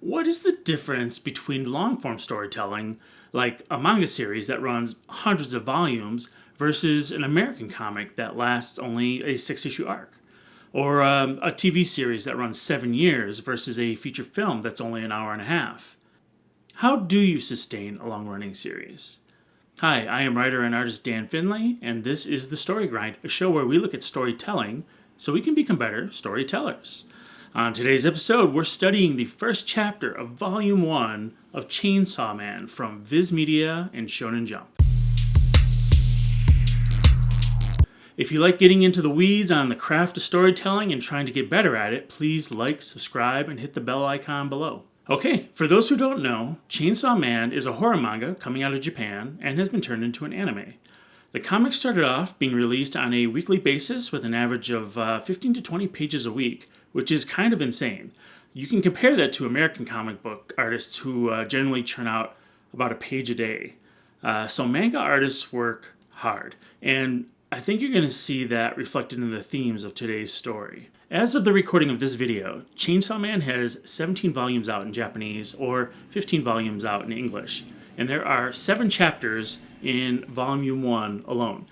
What is the difference between long-form storytelling, like a manga series that runs hundreds of volumes, versus an American comic that lasts only a 6-issue arc? Or a TV series that runs 7 years versus a feature film that's only an hour and a half? How do you sustain a long-running series? Hi, I am writer and artist Dan Finley, and this is The Story Grind, a show where we look at storytelling so we can become better storytellers. On today's episode, we're studying the first chapter of Volume 1 of Chainsaw Man from Viz Media and Shonen Jump. If you like getting into the weeds on the craft of storytelling and trying to get better at it, please like, subscribe, and hit the bell icon below. Okay, for those who don't know, Chainsaw Man is a horror manga coming out of Japan and has been turned into an anime. The comic started off being released on a weekly basis with an average of 15 to 20 pages a week, which is kind of insane. You can compare that to American comic book artists who generally churn out about a page a day. So manga artists work hard, and I think you're going to see that reflected in the themes of today's story. As of the recording of this video, Chainsaw Man has 17 volumes out in Japanese or 15 volumes out in English, and there are 7 chapters in Volume 1 alone.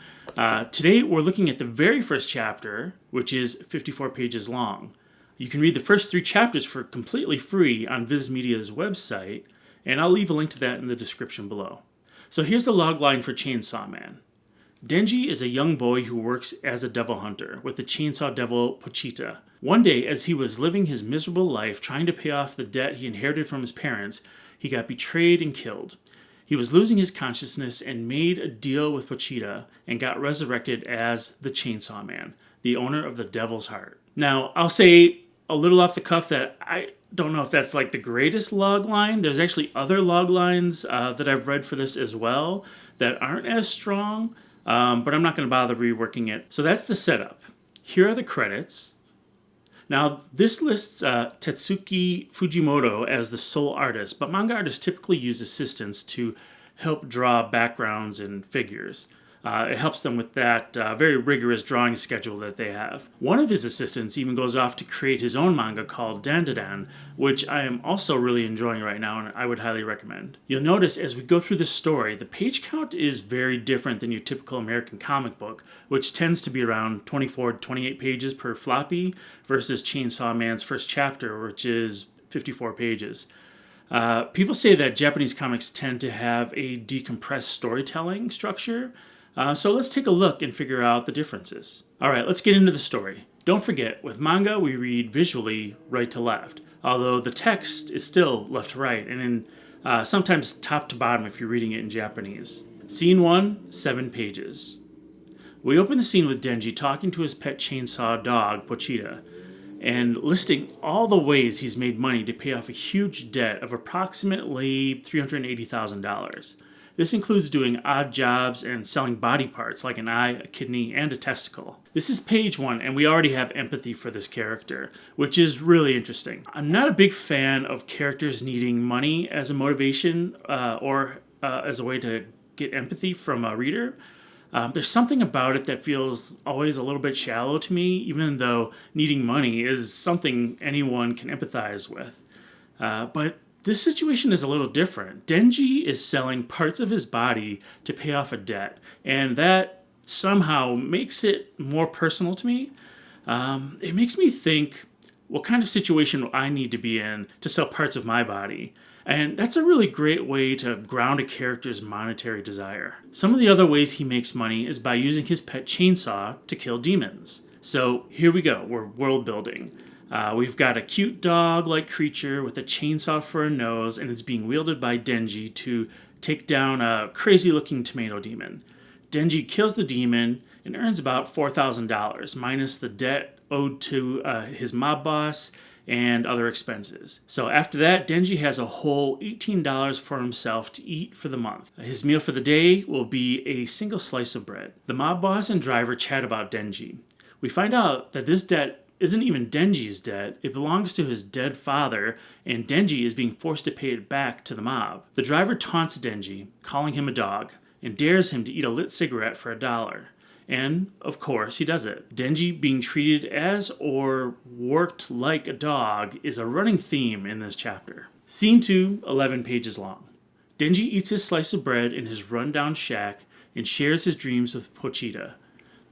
Today we're looking at the very first chapter, which is 54 pages long. You can read the first 3 chapters for completely free on Viz Media's website, and I'll leave a link to that in the description below. So here's the logline for Chainsaw Man. Denji is a young boy who works as a devil hunter with the chainsaw devil Pochita. One day, as he was living his miserable life trying to pay off the debt he inherited from his parents, he got betrayed and killed. He was losing his consciousness and made a deal with Pochita and got resurrected as the Chainsaw Man, the owner of the Devil's Heart. Now, I'll say a little off the cuff that I don't know if that's like the greatest log line. There's actually other log lines that I've read for this as well that aren't as strong. But I'm not going to bother reworking it. So that's the setup. Here are the credits. Now, this lists Tetsuki Fujimoto as the sole artist, but manga artists typically use assistants to help draw backgrounds and figures. It helps them with that very rigorous drawing schedule that they have. One of his assistants even goes off to create his own manga called Dandadan, which I am also really enjoying right now and I would highly recommend. You'll notice as we go through the story, the page count is very different than your typical American comic book, which tends to be around 24 to 28 pages per floppy, versus Chainsaw Man's first chapter, which is 54 pages. People say that Japanese comics tend to have a decompressed storytelling structure. So let's take a look and figure out the differences. All right, let's get into the story. Don't forget, with manga, we read visually right to left, although the text is still left to right, and in sometimes top to bottom if you're reading it in Japanese. Scene 1, 7 pages. We open the scene with Denji talking to his pet chainsaw dog, Pochita, and listing all the ways he's made money to pay off a huge debt of approximately $380,000. This includes doing odd jobs and selling body parts like an eye, a kidney, and a testicle. This is page 1, and we already have empathy for this character, which is really interesting. I'm not a big fan of characters needing money as a motivation or as a way to get empathy from a reader. There's something about it that feels always a little bit shallow to me, even though needing money is something anyone can empathize with. But this situation is a little different. Denji is selling parts of his body to pay off a debt, and that somehow makes it more personal to me. It makes me think, what kind of situation will I need to be in to sell parts of my body? And that's a really great way to ground a character's monetary desire. Some of the other ways he makes money is by using his pet chainsaw to kill demons. So here we go, we're world building. We've got a cute dog-like creature with a chainsaw for a nose, and it's being wielded by Denji to take down a crazy-looking tomato demon. Denji kills the demon and earns about $4,000, minus the debt owed to his mob boss and other expenses. So after that, Denji has a whole $18 for himself to eat for the month. His meal for the day will be a single slice of bread. The mob boss and driver chat about Denji. We find out that this debt isn't even Denji's debt, it belongs to his dead father, and Denji is being forced to pay it back to the mob. The driver taunts Denji, calling him a dog, and dares him to eat a lit cigarette for $1. And, of course, he does it. Denji being treated as or worked like a dog is a running theme in this chapter. Scene 2, 11 pages long. Denji eats his slice of bread in his rundown shack and shares his dreams with Pochita.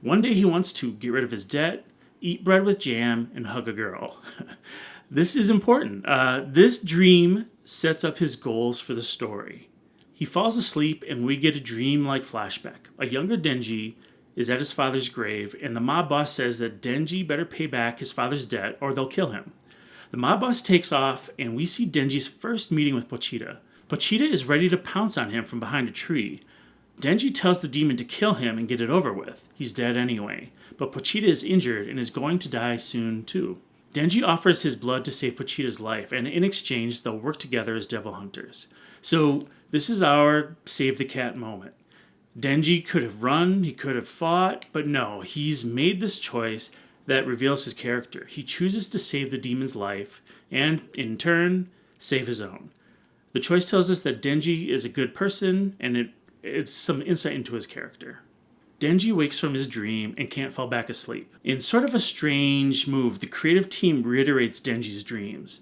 One day he wants to get rid of his debt, eat bread with jam, and hug a girl. This is important. This dream sets up his goals for the story. He falls asleep and we get a dream-like flashback. A younger Denji is at his father's grave, and the mob boss says that Denji better pay back his father's debt or they'll kill him. The mob boss takes off, and we see Denji's first meeting with Pochita. Pochita is ready to pounce on him from behind a tree. Denji tells the demon to kill him and get it over with. He's dead anyway, but Pochita is injured and is going to die soon too. Denji offers his blood to save Pochita's life, and in exchange, they'll work together as devil hunters. So this is our save the cat moment. Denji could have run, he could have fought, but no, he's made this choice that reveals his character. He chooses to save the demon's life and, in turn, save his own. The choice tells us that Denji is a good person, and it's some insight into his character. Denji wakes from his dream and can't fall back asleep. In sort of a strange move, the creative team reiterates Denji's dreams.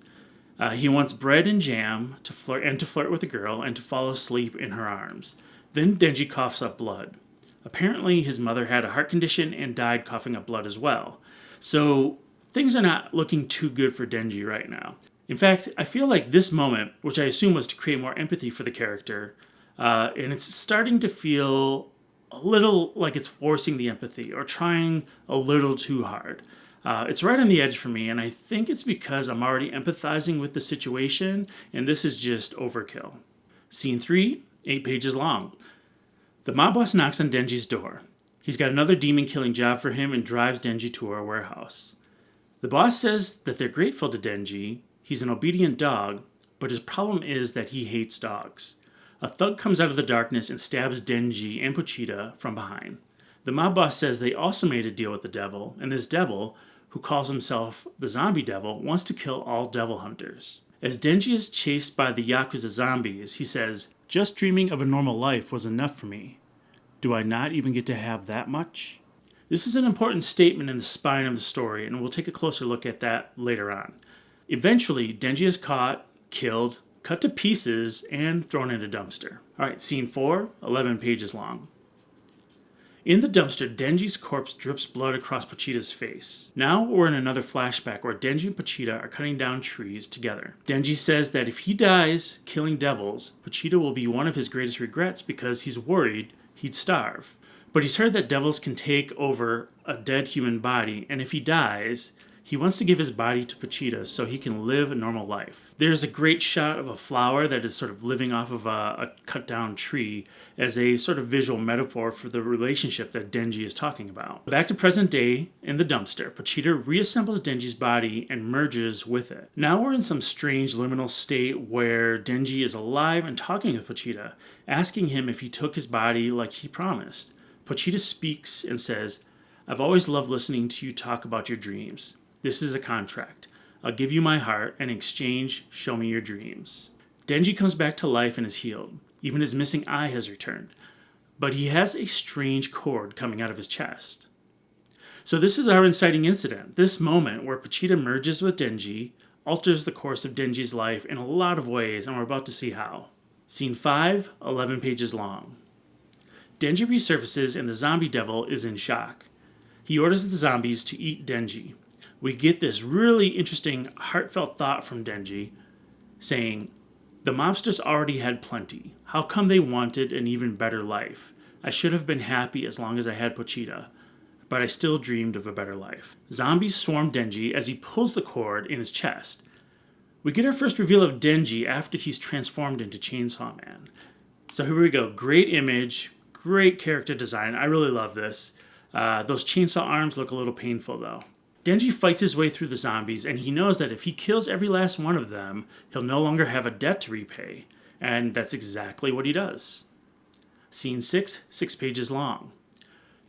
He wants bread and jam to flirt with a girl and to fall asleep in her arms. Then Denji coughs up blood. Apparently, his mother had a heart condition and died coughing up blood as well. So things are not looking too good for Denji right now. In fact, I feel like this moment, which I assume was to create more empathy for the character, and it's starting to feel a little like it's forcing the empathy or trying a little too hard. It's right on the edge for me, and I think it's because I'm already empathizing with the situation, and this is just overkill. Scene 3, 8 pages long. The mob boss knocks on Denji's door. He's got another demon-killing job for him and drives Denji to our warehouse. The boss says that they're grateful to Denji. He's an obedient dog, but his problem is that he hates dogs. A thug comes out of the darkness and stabs Denji and Pochita from behind. The mob boss says they also made a deal with the devil, and this devil, who calls himself the zombie devil, wants to kill all devil hunters. As Denji is chased by the Yakuza zombies, he says, "Just dreaming of a normal life was enough for me. Do I not even get to have that much?" This is an important statement in the spine of the story, and we'll take a closer look at that later on. Eventually, Denji is caught, killed, cut to pieces, and thrown in a dumpster. Alright, scene 4, 11 pages long. In the dumpster, Denji's corpse drips blood across Pochita's face. Now we're in another flashback where Denji and Pochita are cutting down trees together. Denji says that if he dies killing devils, Pochita will be one of his greatest regrets because he's worried he'd starve. But he's heard that devils can take over a dead human body, and if he dies, he wants to give his body to Pochita so he can live a normal life. There's a great shot of a flower that is sort of living off of a cut down tree as a sort of visual metaphor for the relationship that Denji is talking about. Back to present day in the dumpster, Pochita reassembles Denji's body and merges with it. Now we're in some strange liminal state where Denji is alive and talking with Pochita, asking him if he took his body like he promised. Pochita speaks and says, "I've always loved listening to you talk about your dreams. This is a contract. I'll give you my heart, and in exchange, show me your dreams." Denji comes back to life and is healed. Even his missing eye has returned. But he has a strange cord coming out of his chest. So this is our inciting incident. This moment where Pochita merges with Denji alters the course of Denji's life in a lot of ways, and we're about to see how. Scene 5, 11 pages long. Denji resurfaces and the zombie devil is in shock. He orders the zombies to eat Denji. We get this really interesting, heartfelt thought from Denji, saying, "The mobsters already had plenty. How come they wanted an even better life? I should have been happy as long as I had Pochita, but I still dreamed of a better life." Zombies swarm Denji as he pulls the cord in his chest. We get our first reveal of Denji after he's transformed into Chainsaw Man. So here we go. Great image, great character design. I really love this. Those chainsaw arms look a little painful though. Denji fights his way through the zombies, and he knows that if he kills every last one of them, he'll no longer have a debt to repay. And that's exactly what he does. Scene 6, 6 pages long.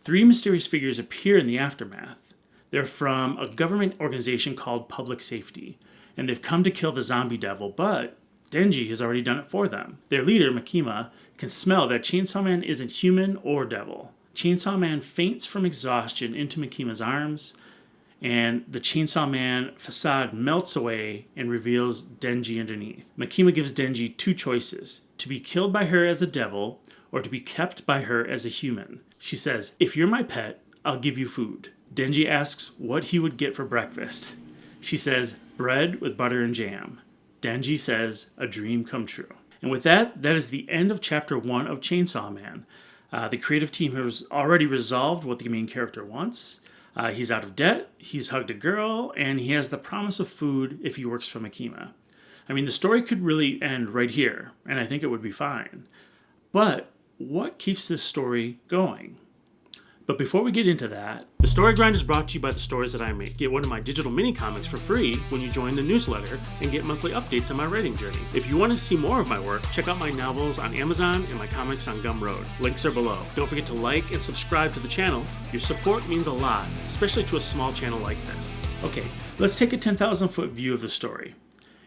3 mysterious figures appear in the aftermath. They're from a government organization called Public Safety, and they've come to kill the zombie devil, but Denji has already done it for them. Their leader, Makima, can smell that Chainsaw Man isn't human or devil. Chainsaw Man faints from exhaustion into Makima's arms, and the Chainsaw Man facade melts away and reveals Denji underneath. Makima gives Denji two choices: to be killed by her as a devil, or to be kept by her as a human. She says, "If you're my pet, I'll give you food." Denji asks what he would get for breakfast. She says, "Bread with butter and jam." Denji says, "A dream come true." And with that, that is the end of Chapter 1 of Chainsaw Man. The creative team has already resolved what the main character wants. He's out of debt, he's hugged a girl, and he has the promise of food if he works for Makima. I mean, the story could really end right here, and I think it would be fine. But what keeps this story going? But before we get into that, the Story Grind is brought to you by the stories that I make. Get one of my digital mini comics for free when you join the newsletter and get monthly updates on my writing journey. If you want to see more of my work, check out my novels on Amazon and my comics on Gumroad. Links are below. Don't forget to like and subscribe to the channel. Your support means a lot, especially to a small channel like this. Okay, let's take a 10,000 foot view of the story.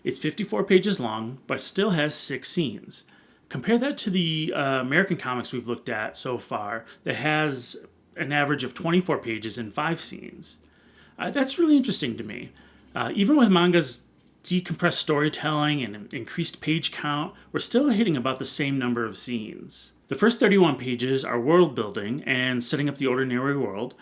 It's 54 pages long, but still has 6 scenes. Compare that to the American comics we've looked at so far that has an average of 24 pages and 5 scenes. That's really interesting to me. Even with manga's decompressed storytelling and increased page count, we're still hitting about the same number of scenes. The first 31 pages are world building and setting up the ordinary world.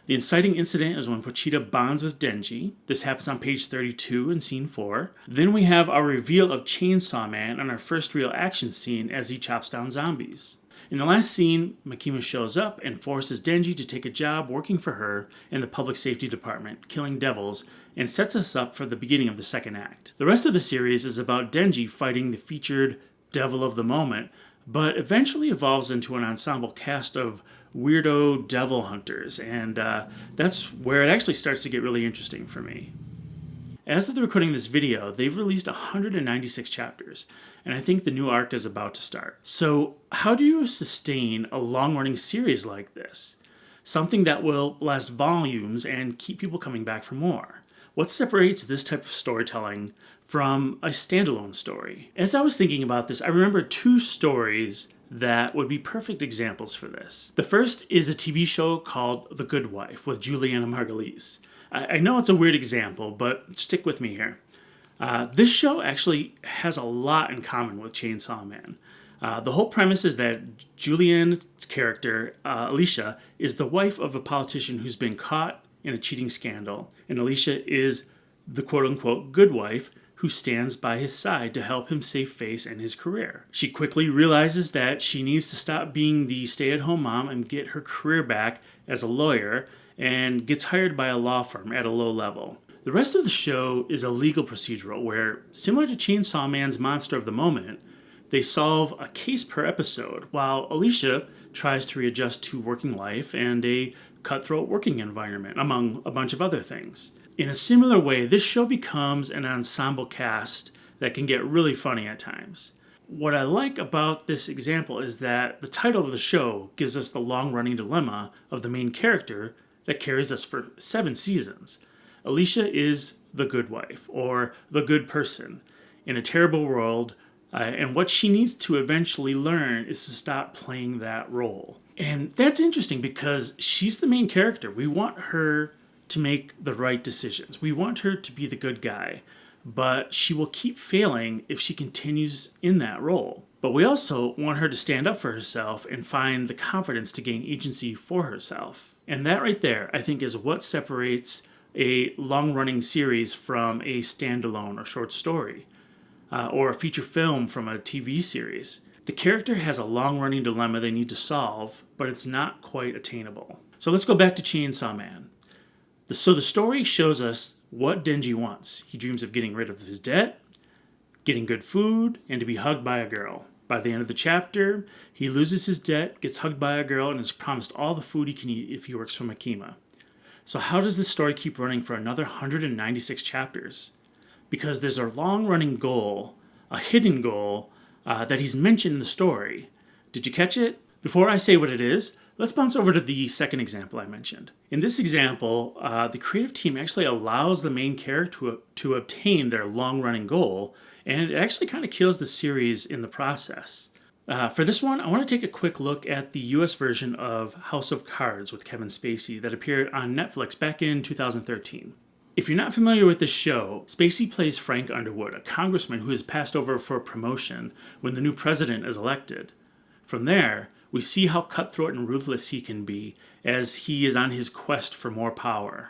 The inciting incident is when Pochita bonds with Denji. This happens on page 32 in scene 4. Then we have our reveal of Chainsaw Man on our first real action scene as he chops down zombies. In the last scene, Makima shows up and forces Denji to take a job working for her in the public safety department, killing devils, and sets us up for the beginning of the second act. The rest of the series is about Denji fighting the featured devil of the moment, but eventually evolves into an ensemble cast of weirdo devil hunters, and that's where it actually starts to get really interesting for me. As of the recording of this video, they've released 196 chapters, and I think the new arc is about to start. So how do you sustain a long-running series like this? Something that will last volumes and keep people coming back for more. What separates this type of storytelling from a standalone story? As I was thinking about this, I remember 2 stories that would be perfect examples for this. The first is a TV show called The Good Wife with Julianna Margulies. I know it's a weird example, but stick with me here. This show actually has a lot in common with Chainsaw Man. The whole premise is that Julianne's character, Alicia, is the wife of a politician who's been caught in a cheating scandal, and Alicia is the quote-unquote good wife who stands by his side to help him save face and his career. She quickly realizes that she needs to stop being the stay-at-home mom and get her career back as a lawyer, and gets hired by a law firm at a low level. The rest of the show is a legal procedural where, similar to Chainsaw Man's Monster of the Moment, they solve a case per episode, while Alicia tries to readjust to working life and a cutthroat working environment, among a bunch of other things. In a similar way, this show becomes an ensemble cast that can get really funny at times. What I like about this example is that the title of the show gives us the long-running dilemma of the main character that carries us for 7 seasons. Alicia is the good wife, or the good person, in a terrible world, and what she needs to eventually learn is to stop playing that role. And that's interesting because she's the main character. We want her to make the right decisions. We want her to be the good guy, but she will keep failing if she continues in that role. But we also want her to stand up for herself and find the confidence to gain agency for herself. And that right there, I think, is what separates a long-running series from a standalone or short story, or a feature film from a TV series. The character has a long-running dilemma they need to solve, but it's not quite attainable. So let's go back to Chainsaw Man. So the story shows us what Denji wants. He dreams of getting rid of his debt, getting good food, and to be hugged by a girl. By the end of the chapter, he loses his debt, gets hugged by a girl, and is promised all the food he can eat if he works for Makima. So how does this story keep running for another 196 chapters? Because there's a long-running goal, a hidden goal, that he's mentioned in the story. Did you catch it? Before I say what it is, let's bounce over to the second example I mentioned. In this example, the creative team actually allows the main character to obtain their long-running goal, and it actually kind of kills the series in the process. For this one, I want to take a quick look at the US version of House of Cards with Kevin Spacey that appeared on Netflix back in 2013. If you're not familiar with this show, Spacey plays Frank Underwood, a congressman who is passed over for promotion when the new president is elected. From there, we see how cutthroat and ruthless he can be as he is on his quest for more power.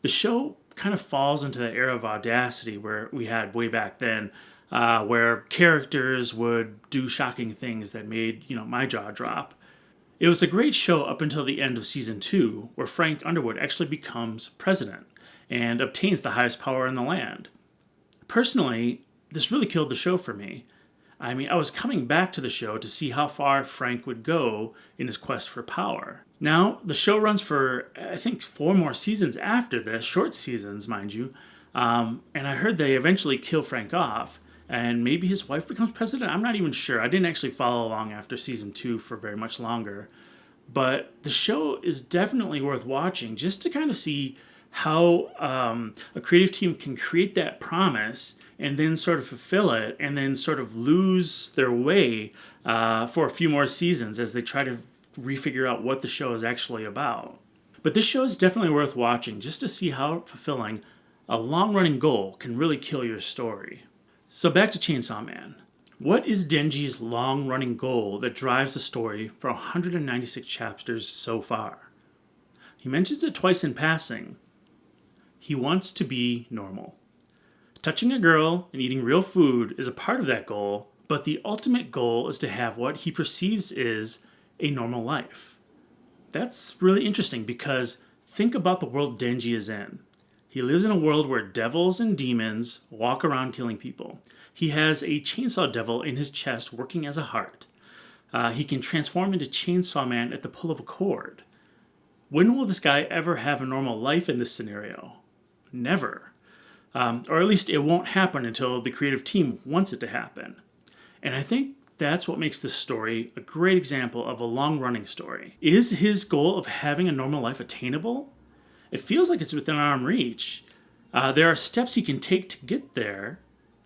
The show kind of falls into the era of Audacity where we had way back then, where characters would do shocking things that made, my jaw drop. It was a great show up until the end of season 2, where Frank Underwood actually becomes president and obtains the highest power in the land. Personally, this really killed the show for me. I was coming back to the show to see how far Frank would go in his quest for power. Now, the show runs for, I think, 4 more seasons after this, short seasons, mind you, and I heard they eventually kill Frank off, and maybe his wife becomes president. I'm not even sure. I didn't actually follow along after season 2 for very much longer. But the show is definitely worth watching just to kind of see how a creative team can create that promise and then sort of fulfill it and then sort of lose their way for a few more seasons as they try to refigure out what the show is actually about. But this show is definitely worth watching just to see how fulfilling a long-running goal can really kill your story. So back to Chainsaw Man. What is Denji's long-running goal that drives the story for 196 chapters so far? He mentions it twice in passing. He wants to be normal. Touching a girl and eating real food is a part of that goal, but the ultimate goal is to have what he perceives is a normal life. That's really interesting because think about the world Denji is in. He lives in a world where devils and demons walk around killing people. He has a chainsaw devil in his chest working as a heart. He can transform into Chainsaw Man at the pull of a cord. When will this guy ever have a normal life in this scenario? Never. Or at least it won't happen until the creative team wants it to happen. And I think that's what makes this story a great example of a long-running story. Is his goal of having a normal life attainable? It feels like it's within arm's reach. There are steps he can take to get there,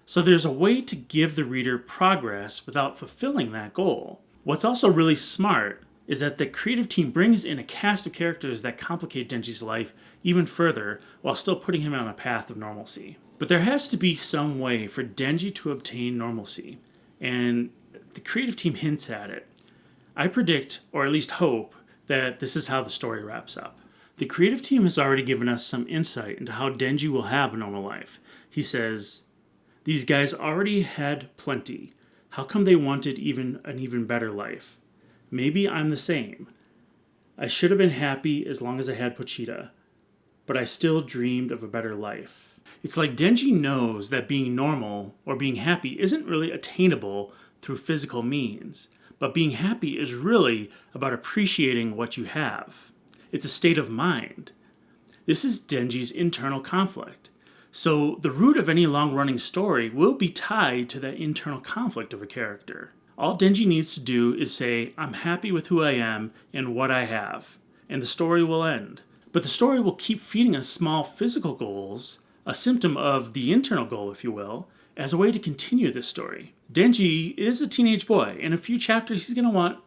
so there's a way to give the reader progress without fulfilling that goal. What's also really smart is that the creative team brings in a cast of characters that complicate Denji's life even further while still putting him on a path of normalcy. But there has to be some way for Denji to obtain normalcy, and the creative team hints at it. I predict, or at least hope, that this is how the story wraps up. The creative team has already given us some insight into how Denji will have a normal life. He says, "These guys already had plenty. How come they wanted an even better life? Maybe I'm the same. I should have been happy as long as I had Pochita, but I still dreamed of a better life." It's like Denji knows that being normal or being happy isn't really attainable through physical means, but being happy is really about appreciating what you have. It's a state of mind. This is Denji's internal conflict. So the root of any long-running story will be tied to that internal conflict of a character. All Denji needs to do is say, "I'm happy with who I am and what I have," and the story will end. But the story will keep feeding us small physical goals, a symptom of the internal goal, if you will, as a way to continue this story. Denji is a teenage boy. In a few chapters, he's going to want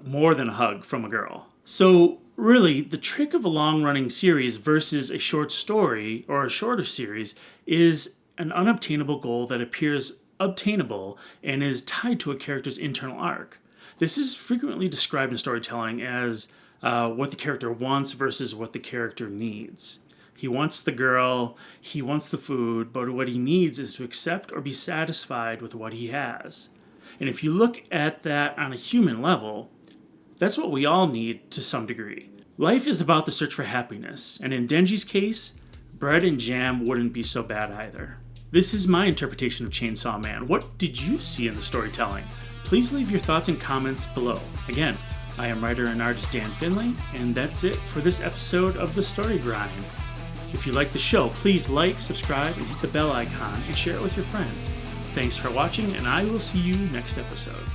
more than a hug from a girl. So really, the trick of a long-running series versus a short story or a shorter series is an unobtainable goal that appears obtainable and is tied to a character's internal arc. This is frequently described in storytelling as what the character wants versus what the character needs. He wants the girl, he wants the food, but what he needs is to accept or be satisfied with what he has. And if you look at that on a human level, that's what we all need to some degree. Life is about the search for happiness, and in Denji's case, bread and jam wouldn't be so bad either. This is my interpretation of Chainsaw Man. What did you see in the storytelling? Please leave your thoughts and comments below. Again, I am writer and artist Dan Finley, and that's it for this episode of The Story Grind. If you like the show, please like, subscribe, and hit the bell icon, and share it with your friends. Thanks for watching, and I will see you next episode.